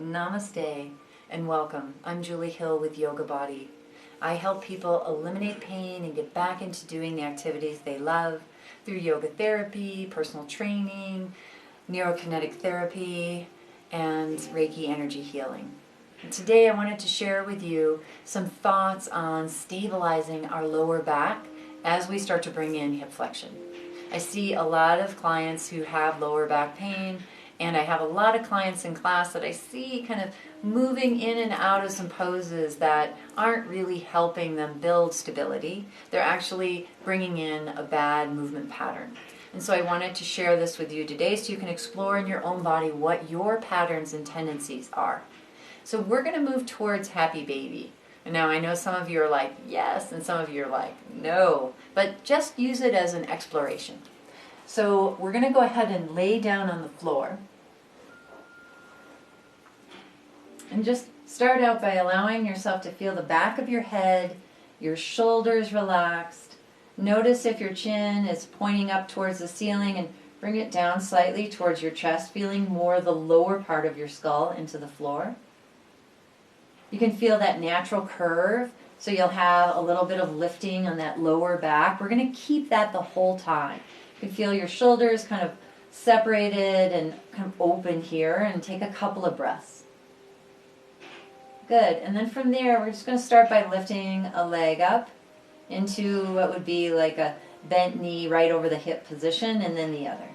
Namaste and welcome. I'm Julie Hill with Yoga Body. I help people eliminate pain and get back into doing the activities they love through yoga therapy, personal training, neurokinetic therapy, and Reiki energy healing. And today I wanted to share with you some thoughts on stabilizing our lower back as we start to bring in hip flexion. I see a lot of clients who have lower back pain, and I have a lot of clients in class that I see kind of moving in and out of some poses that aren't really helping them build stability. They're actually bringing in a bad movement pattern. And so I wanted to share this with you today so you can explore in your own body what your patterns and tendencies are. So we're going to move towards happy baby. And now I know some of you are like, yes, and some of you are like, no. But just use it as an exploration. So we're going to go ahead and lay down on the floor. And just start out by allowing yourself to feel the back of your head, your shoulders relaxed. Notice if your chin is pointing up towards the ceiling, and bring it down slightly towards your chest, feeling more the lower part of your skull into the floor. You can feel that natural curve, so you'll have a little bit of lifting on that lower back. We're going to keep that the whole time. You can feel your shoulders kind of separated and kind of open here, and take a couple of breaths. Good, and then from there we're just going to start by lifting a leg up into what would be like a bent knee right over the hip position, and then the other.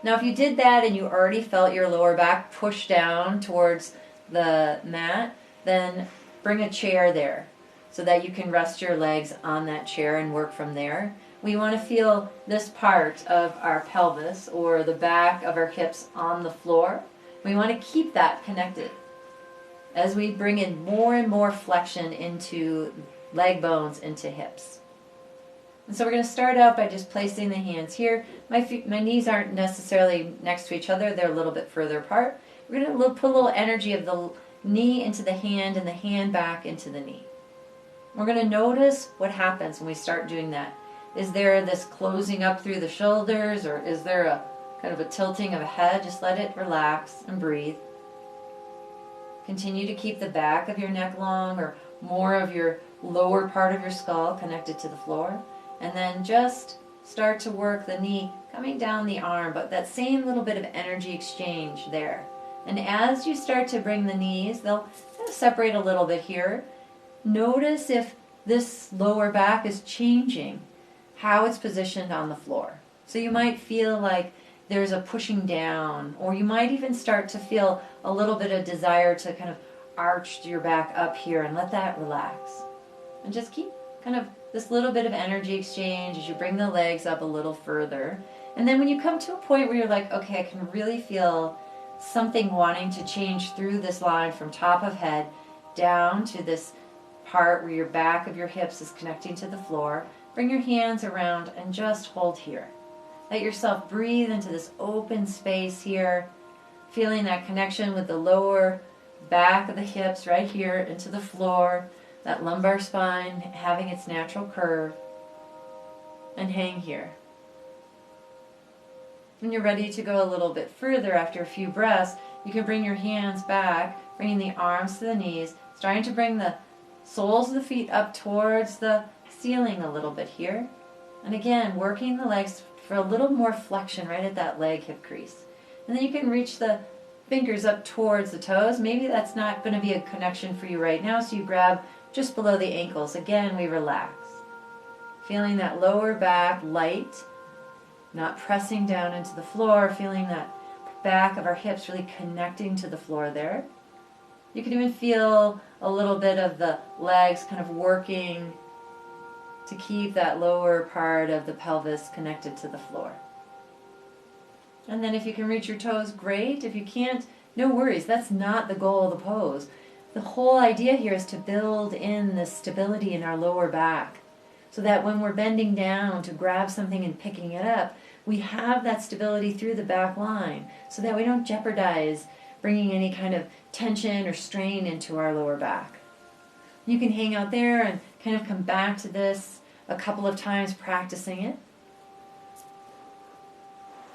Now if you did that and you already felt your lower back push down towards the mat, then bring a chair there so that you can rest your legs on that chair and work from there. We want to feel this part of our pelvis or the back of our hips on the floor. We want to keep that connected as we bring in more and more flexion into leg bones, into hips. And so we're going to start out by just placing the hands here. My knees aren't necessarily next to each other, they're a little bit further apart. We're going to put a little energy of the knee into the hand and the hand back into the knee. We're going to notice what happens when we start doing that. Is there this closing up through the shoulders, or is there a kind of a tilting of a head? Just let it relax and breathe. Continue to keep the back of your neck long, or more of your lower part of your skull connected to the floor. And then just start to work the knee coming down the arm, but that same little bit of energy exchange there. And as you start to bring the knees, they'll kind of separate a little bit here. Notice if this lower back is changing, how it's positioned on the floor. So you might feel like there's a pushing down, or you might even start to feel a little bit of desire to kind of arch your back up here, and let that relax. And just keep kind of this little bit of energy exchange as you bring the legs up a little further. And then when you come to a point where you're like, okay, I can really feel something wanting to change through this line from top of head down to this part where your back of your hips is connecting to the floor, bring your hands around and just hold here. Let yourself breathe into this open space here, feeling that connection with the lower back of the hips right here into the floor, that lumbar spine having its natural curve, and hang here. When you're ready to go a little bit further after a few breaths, you can bring your hands back, bringing the arms to the knees, starting to bring the soles of the feet up towards the ceiling a little bit here. And again, working the legs for a little more flexion right at that leg hip crease. And then you can reach the fingers up towards the toes. Maybe that's not going to be a connection for you right now, so you grab just below the ankles. Again, we relax. Feeling that lower back light, not pressing down into the floor, feeling that back of our hips really connecting to the floor there. You can even feel a little bit of the legs kind of working to keep that lower part of the pelvis connected to the floor. And then if you can reach your toes, great. If you can't, no worries. That's not the goal of the pose. The whole idea here is to build in this stability in our lower back, so that when we're bending down to grab something and picking it up, we have that stability through the back line, so that we don't jeopardize bringing any kind of tension or strain into our lower back. You can hang out there and kind of come back to this a couple of times, practicing it.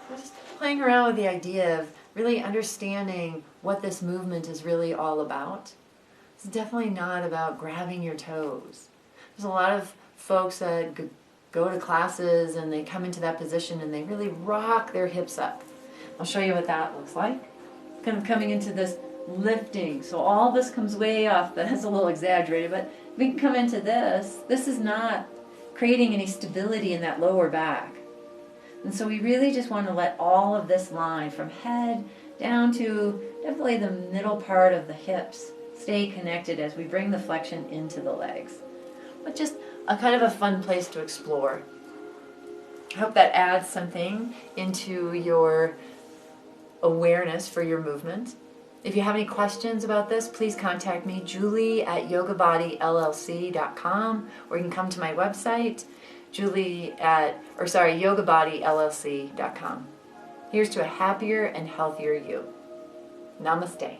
We're just playing around with the idea of really understanding what this movement is really all about. It's definitely not about grabbing your toes. There's a lot of folks that go to classes and they come into that position and they really rock their hips up. I'll show you what that looks like. Kind of coming into this lifting. So all this comes way off. That's a little exaggerated, but we can come into this. This is not creating any stability in that lower back. And so we really just want to let all of this line from head down to definitely the middle part of the hips stay connected as we bring the flexion into the legs. But just a kind of a fun place to explore. I hope that adds something into your awareness for your movement. If you have any questions about this, please contact me, Julie at yogabodylllc.com, or you can come to my website, yogabodylllc.com. Here's to a happier and healthier you. Namaste.